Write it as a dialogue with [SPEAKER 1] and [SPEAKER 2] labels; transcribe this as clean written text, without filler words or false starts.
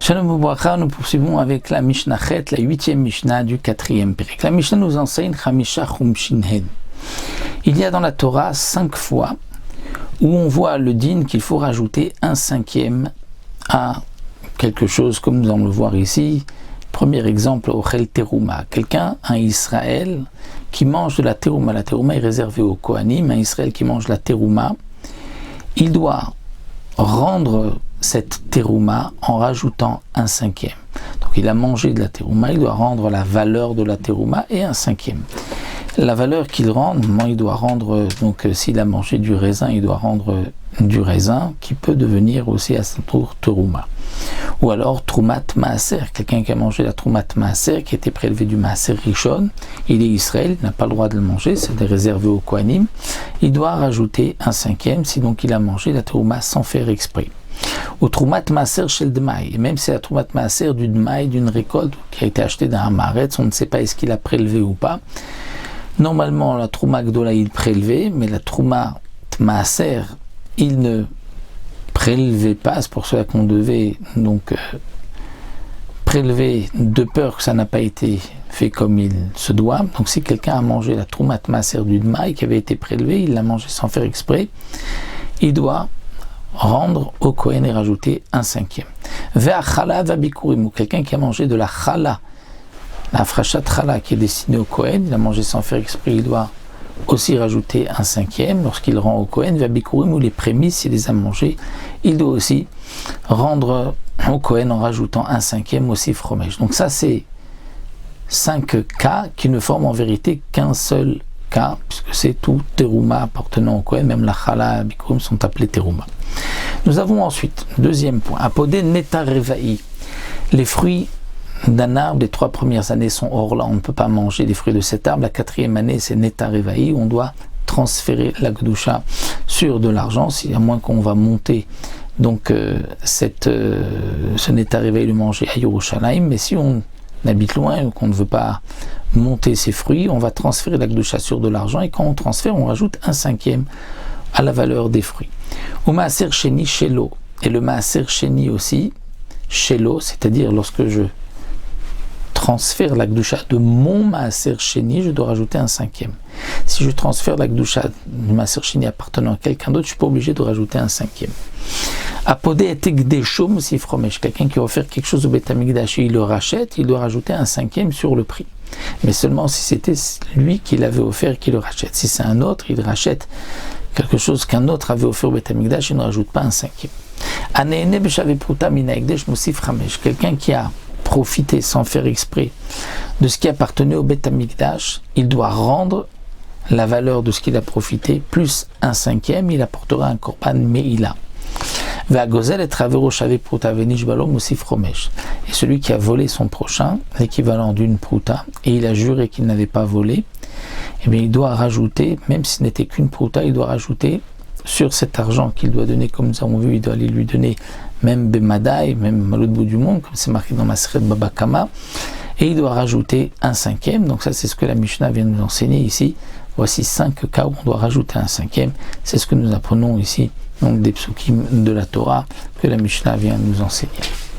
[SPEAKER 1] Shalom Ubracha, nous poursuivons avec la Mishnah Chet, la 8e Mishnah du 4e Pérek. La Mishnah nous enseigne Chamisha Chumshin Hed. Il y a dans la Torah 5 fois où on voit le din qu'il faut rajouter un 5e à quelque chose, comme nous allons le voir ici. Premier exemple, Ochel Teruma. Quelqu'un, un Israël, qui mange de la Teruma. La Teruma est réservée aux Kohanim. Un Israël qui mange la Teruma, il doit rendre cette Teruma en rajoutant un 5e. Donc il a mangé de la Teruma, il doit rendre la valeur de la Teruma et un 5e. La valeur qu'il rend, il doit rendre, donc s'il a mangé du raisin, il doit rendre du raisin qui peut devenir aussi à son tour Teruma. Ou alors Trumat Maaser, quelqu'un qui a mangé la Trumat Maaser, qui était prélevé du Maaser Rishon, il est Israël, il n'a pas le droit de le manger, c'est réservé aux Kohanim, il doit rajouter un 5e si donc il a mangé la Teruma sans faire exprès. Ou Trumat Maaser chez le Dmaï, et même si la Trumat Maaser du Dmaï, d'une récolte qui a été achetée d'un Hamaretz, on ne sait pas est-ce qu'il a prélevé ou pas. Normalement, la Trouma Gdola, il prélevait, mais la Trouma Maaser, il ne prélevait pas. C'est pour cela qu'on devait donc prélever de peur que ça n'a pas été fait comme il se doit. Donc si quelqu'un a mangé la Trouma Maaser du Dmaï qui avait été prélevée, il l'a mangé sans faire exprès, il doit rendre au Kohen et rajouter un 5e. Ve'a chala va bikurim, ou quelqu'un qui a mangé de la chala, la frachat chala qui est destinée au Kohen, il a mangé sans faire exprès, il doit aussi rajouter un 5e. Lorsqu'il rend au Kohen, va bikurim, ou les prémices, il les a mangées, il doit aussi rendre au Kohen en rajoutant un 5e aussi fromage. Donc ça c'est 5 cas qui ne forment en vérité qu'un seul cas, puisque c'est tout Teruma appartenant au Kohen, même la Chala et Bikurim sont appelés Teruma. Nous avons ensuite, deuxième point, Apodé Neta Revaï. Les fruits d'un arbre, les 3 premières années sont hors là, on ne peut pas manger les fruits de cet arbre. La 4e année, c'est Neta Revaï, on doit transférer la Gdusha sur de l'argent, à moins qu'on va monter donc ce Neta Revaï le manger à Yerushalayim, mais si on habite loin ou qu'on ne veut pas monter ses fruits, on va transférer la Gdusha sur de l'argent, et quand on transfère, on rajoute un 5e à la valeur des fruits. Ou Maaser Sheni Shelo, et le Maaser Sheni aussi, Shelo, c'est-à-dire lorsque je transfère la Gdusha de mon Maaser Sheni, je dois rajouter un 5e. Si je transfère la Gdusha du Maaser Sheni appartenant à quelqu'un d'autre, je ne suis pas obligé de rajouter un 5e. Apodé et Tegdeshom aussi fromesh, quelqu'un qui a offert quelque chose au Beth Amikdash et il le rachète, il doit rajouter un 5e sur le prix. Mais seulement si c'était lui qui l'avait offert qui le rachète. Si c'est un autre, il rachète quelque chose qu'un autre avait offert au Beth Amikdash, il ne rajoute pas un 5e. Anéene B'Shaveh Pruta Min Ha'ekdesh Mosif Ramesh, quelqu'un qui a profité sans faire exprès de ce qui appartenait au Beth Amikdash, il doit rendre la valeur de ce qu'il a profité plus un 5e, il apportera un korban meila. Et celui qui a volé son prochain, l'équivalent d'une prouta, et il a juré qu'il n'avait pas volé, eh bien il doit rajouter, même si ce n'était qu'une prouta, il doit rajouter sur cet argent qu'il doit donner, comme nous avons vu, il doit aller lui donner même Bemadaï, même à l'autre bout du monde, comme c'est marqué dans Maseret Baba Kama, et il doit rajouter un 5e. Donc ça c'est ce que la Mishnah vient de nous enseigner ici. Voici 5 cas où on doit rajouter un 5e. C'est ce que nous apprenons ici, donc des psukim de la Torah que la Mishnah vient de nous enseigner.